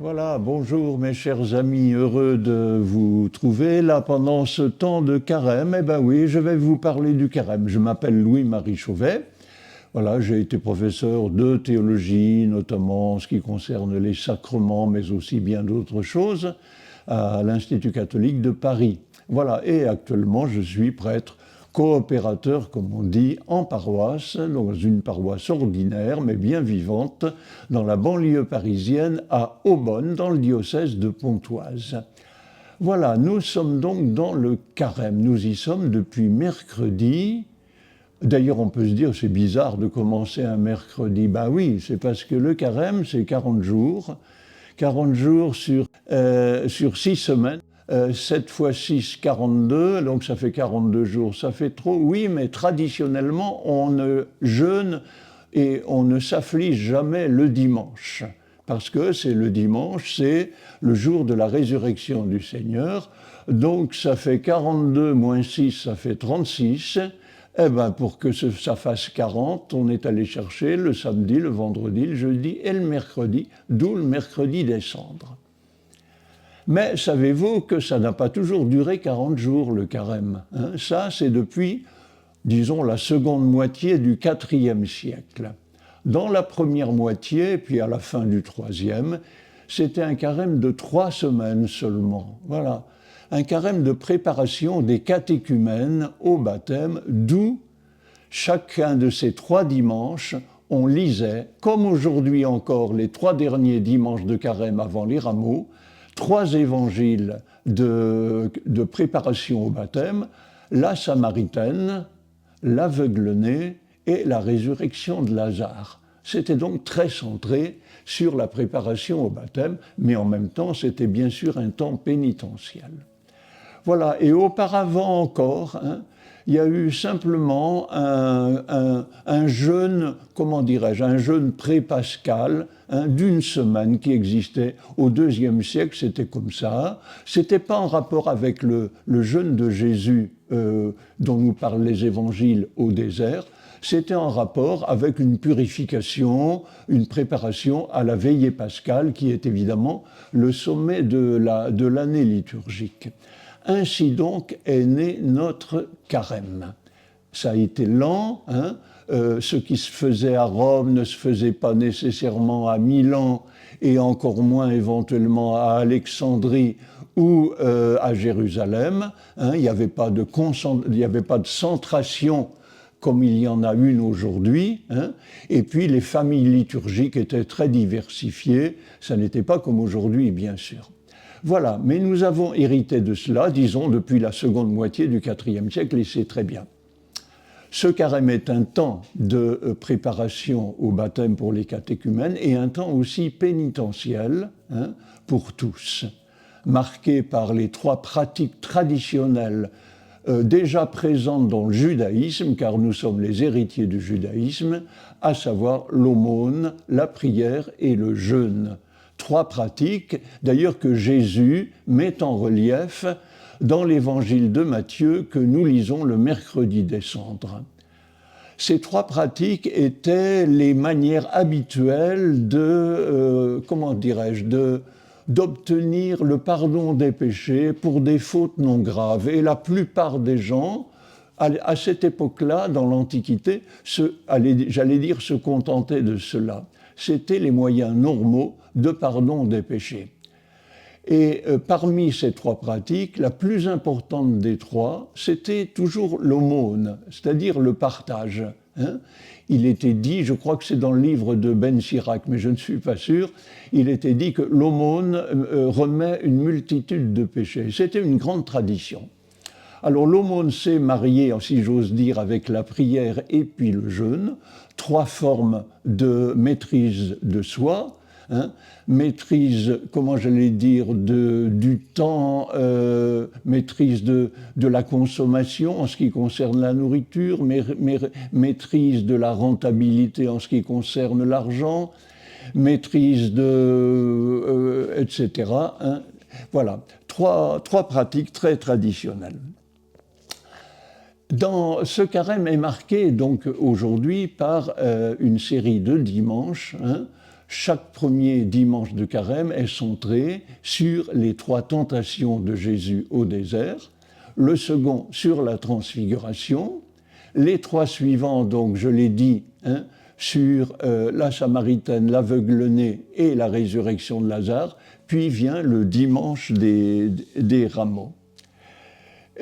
Voilà, bonjour mes chers amis, heureux de vous trouver là pendant ce temps de carême. Eh bien oui, je vais vous parler du carême. Je m'appelle Louis-Marie Chauvet. Voilà, j'ai été professeur de théologie, notamment en ce qui concerne les sacrements, mais aussi bien d'autres choses, à l'Institut catholique de Paris. Voilà, et actuellement je suis prêtre coopérateur, comme on dit, en paroisse, dans une paroisse ordinaire, mais bien vivante, dans la banlieue parisienne, à Aubonne, dans le diocèse de Pontoise. Voilà, nous sommes donc dans le carême. Nous y sommes depuis mercredi. D'ailleurs, on peut se dire, c'est bizarre de commencer un mercredi. Ben oui, c'est parce que le carême, c'est 40 jours. 40 jours sur 6 semaines. 7 fois 6, 42, donc ça fait 42 jours, ça fait trop. Oui, mais traditionnellement, on ne jeûne et on ne s'afflige jamais le dimanche. Parce que c'est le dimanche, c'est le jour de la résurrection du Seigneur. Donc ça fait 42 moins 6, ça fait 36. Eh bien, pour que ça fasse 40, on est allé chercher le samedi, le vendredi, le jeudi et le mercredi, d'où le mercredi des cendres. Mais savez-vous que ça n'a pas toujours duré 40 jours, le carême, hein? Ça, c'est depuis, disons, la seconde moitié du IVe siècle. Dans la première moitié, puis à la fin du IIIe, c'était un carême de 3 semaines seulement. Voilà, un carême de préparation des catéchumènes au baptême, d'où chacun de ces 3 dimanches, on lisait, comme aujourd'hui encore, les 3 derniers dimanches de carême avant les rameaux, 3 évangiles de préparation au baptême, la Samaritaine, l'aveugle-né et la résurrection de Lazare. C'était donc très centré sur la préparation au baptême, mais en même temps, c'était bien sûr un temps pénitentiel. Voilà, et auparavant encore, hein, il y a eu simplement un jeûne, comment dirais-je, un jeûne pré-pascal, hein, d'une semaine qui existait au IIe siècle, c'était comme ça. C'était pas en rapport avec le jeûne de Jésus dont nous parlent les évangiles au désert, c'était en rapport avec une purification, une préparation à la veillée pascale qui est évidemment le sommet de l'année liturgique. Ainsi donc est né notre carême. Ça a été lent, hein, ce qui se faisait à Rome ne se faisait pas nécessairement à Milan et encore moins éventuellement à Alexandrie ou à Jérusalem. Hein, il n'y avait pas de centration comme il y en a une aujourd'hui, hein, et puis les familles liturgiques étaient très diversifiées, ça n'était pas comme aujourd'hui bien sûr. Voilà, mais nous avons hérité de cela, disons, depuis la seconde moitié du IVe siècle, et c'est très bien. Ce carême est un temps de préparation au baptême pour les catéchumènes et un temps aussi pénitentiel, hein, pour tous, marqué par les 3 pratiques traditionnelles déjà présentes dans le judaïsme, car nous sommes les héritiers du judaïsme, à savoir l'aumône, la prière et le jeûne. 3 pratiques, d'ailleurs, que Jésus met en relief dans l'évangile de Matthieu que nous lisons le mercredi des cendres. Ces 3 pratiques étaient les manières habituelles d'obtenir le pardon des péchés pour des fautes non graves. Et la plupart des gens, à cette époque-là, dans l'Antiquité, se contentaient de cela. C'étaient les moyens normaux de pardon des péchés. Et parmi ces 3 pratiques, la plus importante des 3, c'était toujours l'aumône, c'est-à-dire le partage. Hein. Il était dit, je crois que c'est dans le livre de Ben Sirac, mais je ne suis pas sûr, il était dit que l'aumône remet une multitude de péchés. C'était une grande tradition. Alors l'aumône s'est mariée, si j'ose dire, avec la prière et puis le jeûne, 3 formes de maîtrise de soi, hein, maîtrise, comment j'allais dire, du temps, maîtrise de la consommation en ce qui concerne la nourriture, maîtrise de la rentabilité en ce qui concerne l'argent, maîtrise etc. Hein. Voilà, 3 pratiques très traditionnelles. Ce carême est marqué donc aujourd'hui par une série de dimanches, hein, Chaque premier dimanche de carême est centré sur les 3 tentations de Jésus au désert, le second sur la transfiguration, les 3 suivants, donc je l'ai dit, sur la Samaritaine, l'aveugle-né et la résurrection de Lazare, puis vient le dimanche des rameaux.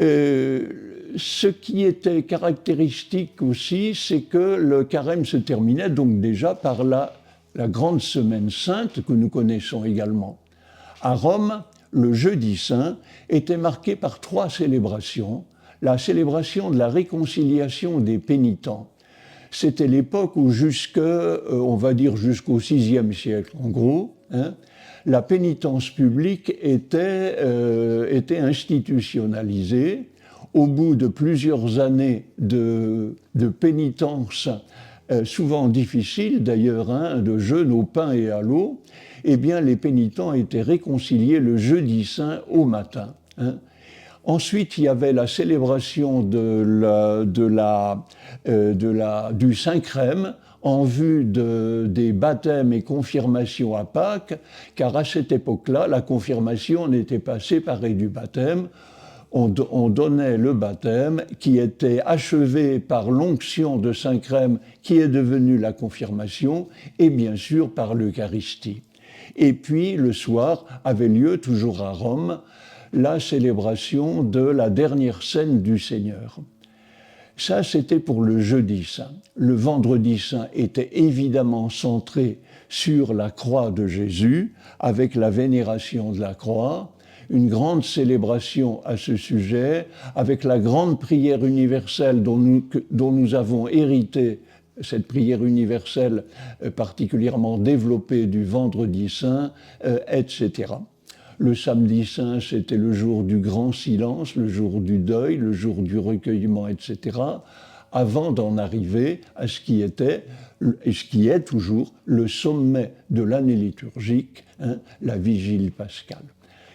Ce qui était caractéristique aussi, c'est que le carême se terminait donc déjà par la grande semaine sainte que nous connaissons également. À Rome, le jeudi saint était marqué par 3 célébrations. La célébration de la réconciliation des pénitents. C'était l'époque où on va dire jusqu'au VIe siècle, en gros, la pénitence publique était institutionnalisée. Au bout de plusieurs années de pénitence, souvent difficiles d'ailleurs, de jeûne au pain et à l'eau, eh bien les pénitents étaient réconciliés le jeudi saint au matin. Ensuite, il y avait la célébration du Saint-Crème en vue des baptêmes et confirmations à Pâques, car à cette époque-là, la confirmation n'était pas séparée du baptême. On donnait le baptême qui était achevé par l'onction de Saint-Crème qui est devenue la confirmation et bien sûr par l'Eucharistie. Et puis le soir avait lieu, toujours à Rome, la célébration de la dernière scène du Seigneur. Ça, c'était pour le jeudi saint. Le vendredi saint était évidemment centré sur la croix de Jésus, avec la vénération de la croix, une grande célébration à ce sujet, avec la grande prière universelle dont nous avons hérité, cette prière universelle particulièrement développée du vendredi saint, etc. Le samedi saint, c'était le jour du grand silence, le jour du deuil, le jour du recueillement, etc., avant d'en arriver à ce qui était, et ce qui est toujours, le sommet de l'année liturgique, la vigile pascale.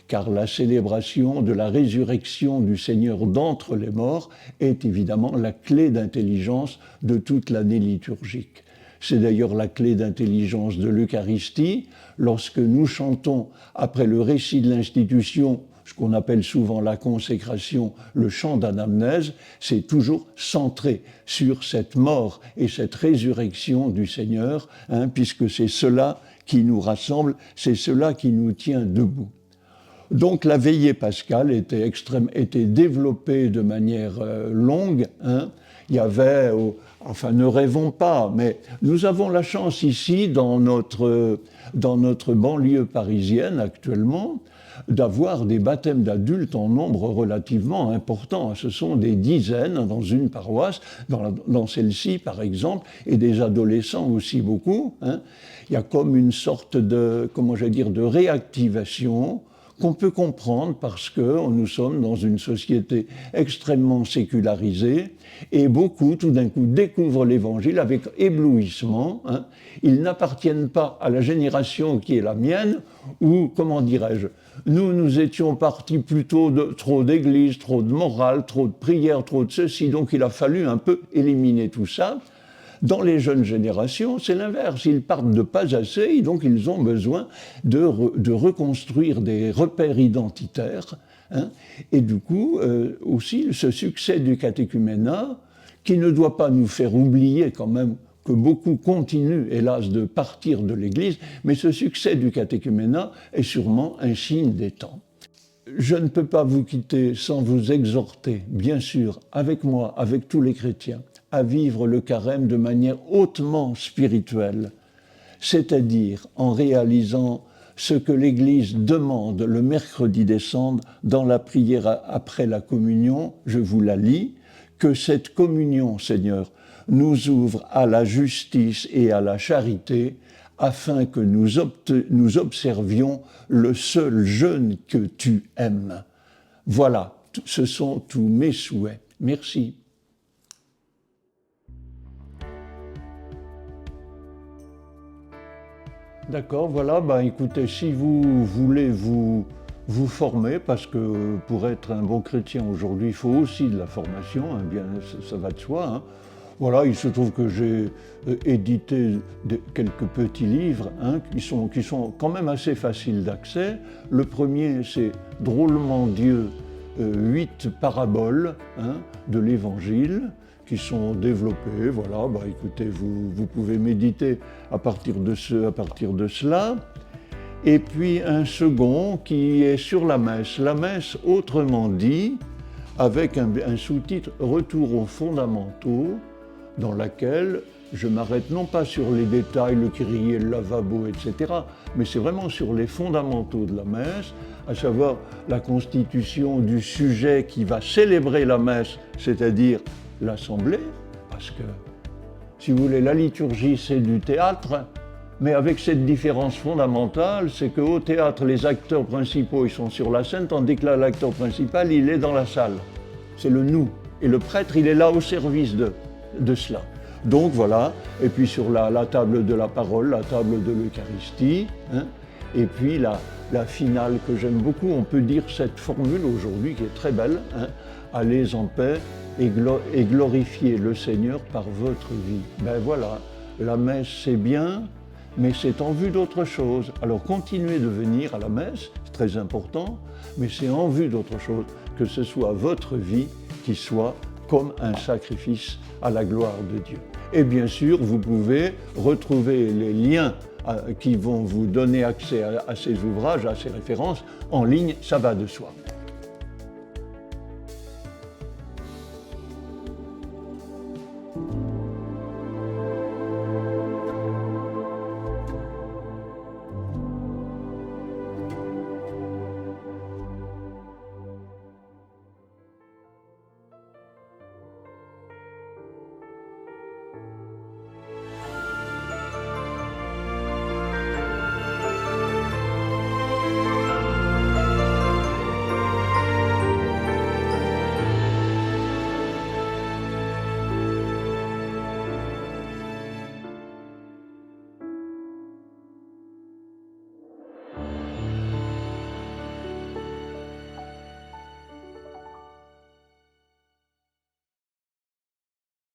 Car la célébration de la résurrection du Seigneur d'entre les morts est évidemment la clé d'intelligence de toute l'année liturgique. C'est d'ailleurs la clé d'intelligence de l'Eucharistie. Lorsque nous chantons, après le récit de l'institution, ce qu'on appelle souvent la consécration, le chant d'anamnèse, c'est toujours centré sur cette mort et cette résurrection du Seigneur, puisque c'est cela qui nous rassemble, c'est cela qui nous tient debout. Donc la veillée pascale était développée de manière longue. Il y avait, ne rêvons pas, mais nous avons la chance ici, dans notre banlieue parisienne actuellement, d'avoir des baptêmes d'adultes en nombre relativement important. Ce sont des dizaines dans une paroisse, dans celle-ci par exemple, et des adolescents aussi beaucoup. Il y a comme une sorte de réactivation qu'on peut comprendre parce que nous sommes dans une société extrêmement sécularisée et beaucoup, tout d'un coup, découvrent l'Évangile avec éblouissement. Ils n'appartiennent pas à la génération qui est la mienne où, nous étions partis plutôt de trop d'église, trop de morale, trop de prière, trop de ceci, donc il a fallu un peu éliminer tout ça. Dans les jeunes générations, c'est l'inverse. Ils partent de pas assez, donc ils ont besoin de reconstruire des repères identitaires. Et du coup, aussi, ce succès du catéchuménat, qui ne doit pas nous faire oublier quand même que beaucoup continuent, hélas, de partir de l'Église, mais ce succès du catéchuménat est sûrement un signe des temps. Je ne peux pas vous quitter sans vous exhorter, bien sûr, avec moi, avec tous les chrétiens, à vivre le carême de manière hautement spirituelle, c'est-à-dire en réalisant ce que l'Église demande le mercredi des cendres dans la prière après la communion, je vous la lis, que cette communion, Seigneur, nous ouvre à la justice et à la charité, afin que nous observions le seul jeûne que tu aimes. Voilà, ce sont tous mes souhaits. Merci. D'accord, voilà, écoutez, si vous voulez vous former, parce que pour être un bon chrétien aujourd'hui, il faut aussi de la formation, bien, ça va de soi, Voilà, il se trouve que j'ai édité quelques petits livres qui sont quand même assez faciles d'accès. Le premier, c'est Drôlement Dieu, 8 paraboles de l'Évangile qui sont développées. Voilà, écoutez, vous pouvez méditer à partir de cela. Et puis un second qui est sur la messe autrement dit, avec un sous-titre « Retour aux fondamentaux », dans laquelle je m'arrête non pas sur les détails, le kyrie, le lavabo, etc., mais c'est vraiment sur les fondamentaux de la messe, à savoir la constitution du sujet qui va célébrer la messe, c'est-à-dire l'assemblée, parce que, si vous voulez, la liturgie, c'est du théâtre, mais avec cette différence fondamentale, c'est qu'au théâtre, les acteurs principaux, ils sont sur la scène, tandis que là, l'acteur principal, il est dans la salle. C'est le nous. Et le prêtre, il est là au service de cela. Donc voilà, et puis sur la table de la parole, la table de l'Eucharistie, et puis la finale que j'aime beaucoup, on peut dire cette formule aujourd'hui qui est très belle, allez en paix et glorifiez le Seigneur par votre vie. Ben voilà, la messe c'est bien, mais c'est en vue d'autre chose. Alors continuez de venir à la messe, c'est très important, mais c'est en vue d'autre chose, que ce soit votre vie qui soit comme un sacrifice à la gloire de Dieu. Et bien sûr, vous pouvez retrouver les liens qui vont vous donner accès à ces ouvrages, à ces références, en ligne, ça va de soi.